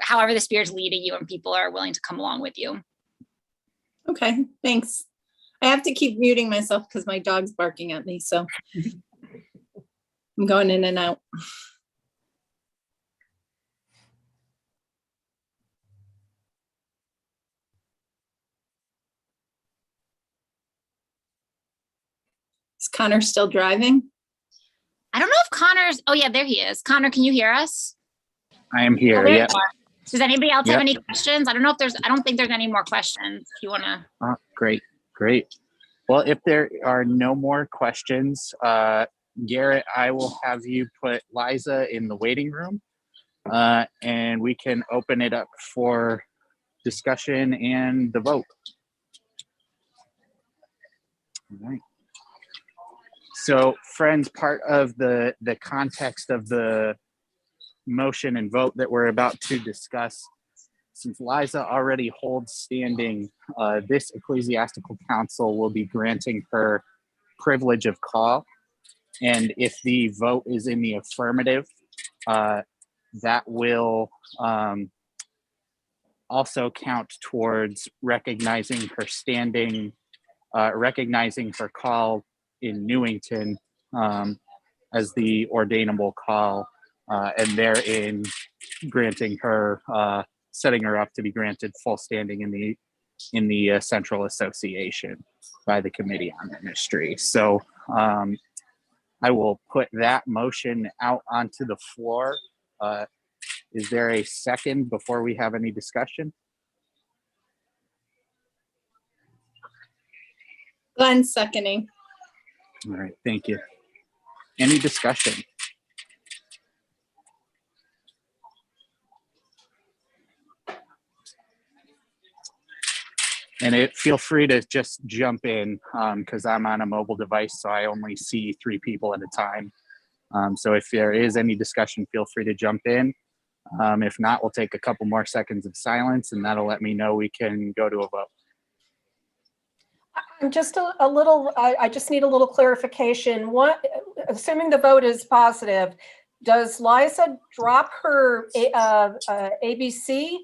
however the Spirit's leading you, and people are willing to come along with you. Okay, thanks. I have to keep muting myself because my dog's barking at me, so I'm going in and out. Is Connor still driving? I don't know if Connor's, oh yeah, there he is. Connor, can you hear us? I am here, there yeah. you are. Does anybody else Yep. have any questions? I don't think there's any more questions. If you want to. Great. Well, if there are no more questions, Garrett, I will have you put Liza in the waiting room, and we can open it up for discussion and the vote. All right. So, friends, part of the context of the motion and vote that we're about to discuss, since Liza already holds standing, this Ecclesiastical Council will be granting her privilege of call. And if the vote is in the affirmative, that will also count towards recognizing her standing, recognizing her call in Newington as the ordainable call, and therein granting her, setting her up to be granted full standing in the Central Association by the Committee on Ministry. So I will put that motion out onto the floor. Is there a second before we have any discussion? Glenn seconding. All right, thank you. Any discussion? And feel free to just jump in because I'm on a mobile device, so I only see 3 people at a time. So if there is any discussion, feel free to jump in. If not, we'll take a couple more seconds of silence, and that'll let me know we can go to a vote. I'm just a little, I just need a little clarification. What, assuming the vote is positive, does Liza drop her ABC?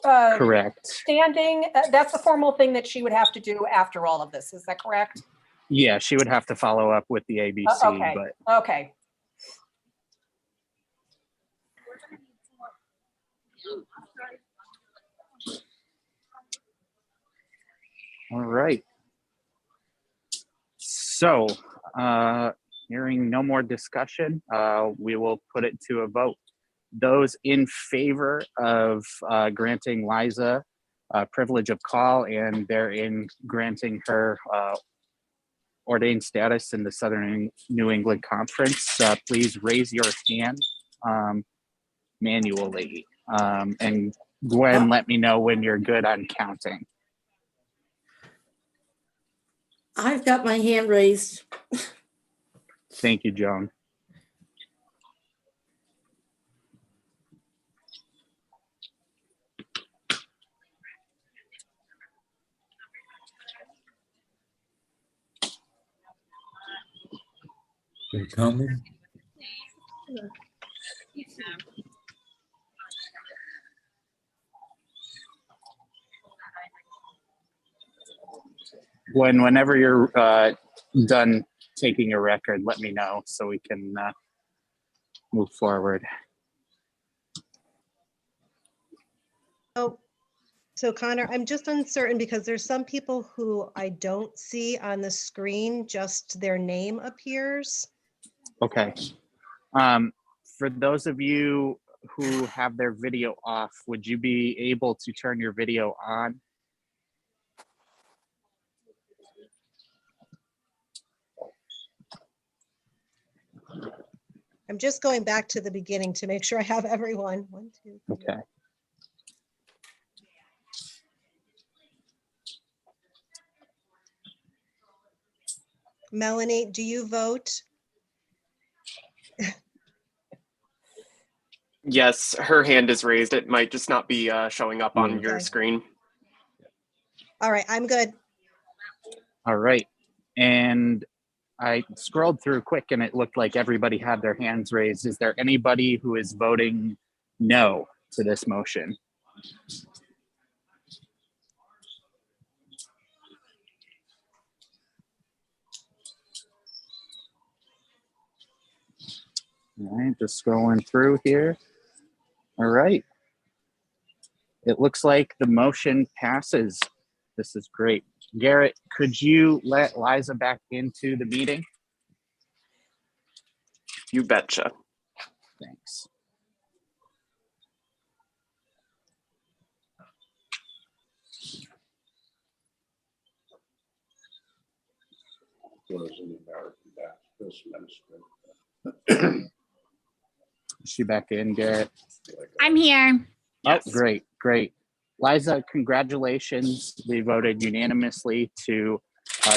Correct. Standing, that's the formal thing that she would have to do after all of this. Is that correct? Yeah, she would have to follow up with the ABC, Okay. but Okay. all right. So, hearing no more discussion, we will put it to a vote. Those in favor of granting Liza privilege of call and therein granting her ordained status in the Southern New England Conference, please raise your hand manually. And Gwen, let me know when you're good on counting. I've got my hand raised. Thank you, Joan. They coming? Gwen, whenever you're done taking a record, let me know so we can move forward. Oh, so Connor, I'm just uncertain because there's some people who I don't see on the screen, just their name appears. Okay. For those of you who have their video off, would you be able to turn your video on? I'm just going back to the beginning to make sure I have everyone. 1, 2, 3. Okay. Melanie, do you vote? Yes, her hand is raised. It might just not be showing up on your Okay. screen. All right, I'm good. All right. And I scrolled through quick and it looked like everybody had their hands raised. Is there anybody who is voting no to this motion? All right, just scrolling through here. All right. It looks like the motion passes. This is great. Garrett, could you let Liza back into the meeting? You betcha. Thanks. Is she back in, Garrett? I'm here. Oh, great, great. Liza, congratulations. We voted unanimously to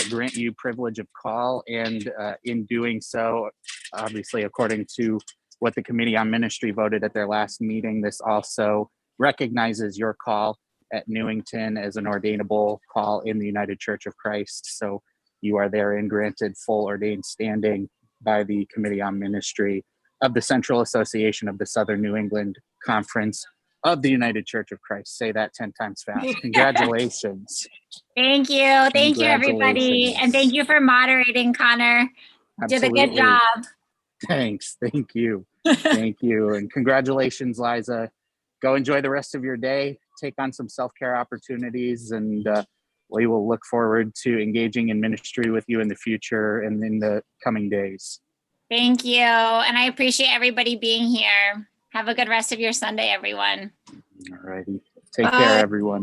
grant you privilege of call, and in doing so, obviously, according to what the Committee on Ministry voted at their last meeting, this also recognizes your call at Newington as an ordainable call in the United Church of Christ. So you are therein granted full ordained standing by the Committee on Ministry of the Central Association of the Southern New England Conference of the United Church of Christ. Say that 10 times fast. Congratulations. Thank you. Thank you, everybody. And thank you for moderating, Connor. Did a good Absolutely. job. Thanks. Thank you. Thank you. And congratulations, Liza. Go enjoy the rest of your day. Take on some self-care opportunities, and we will look forward to engaging in ministry with you in the future and in the coming days. Thank you. And I appreciate everybody being here. Have a good rest of your Sunday, everyone. All righty. Take care, everyone.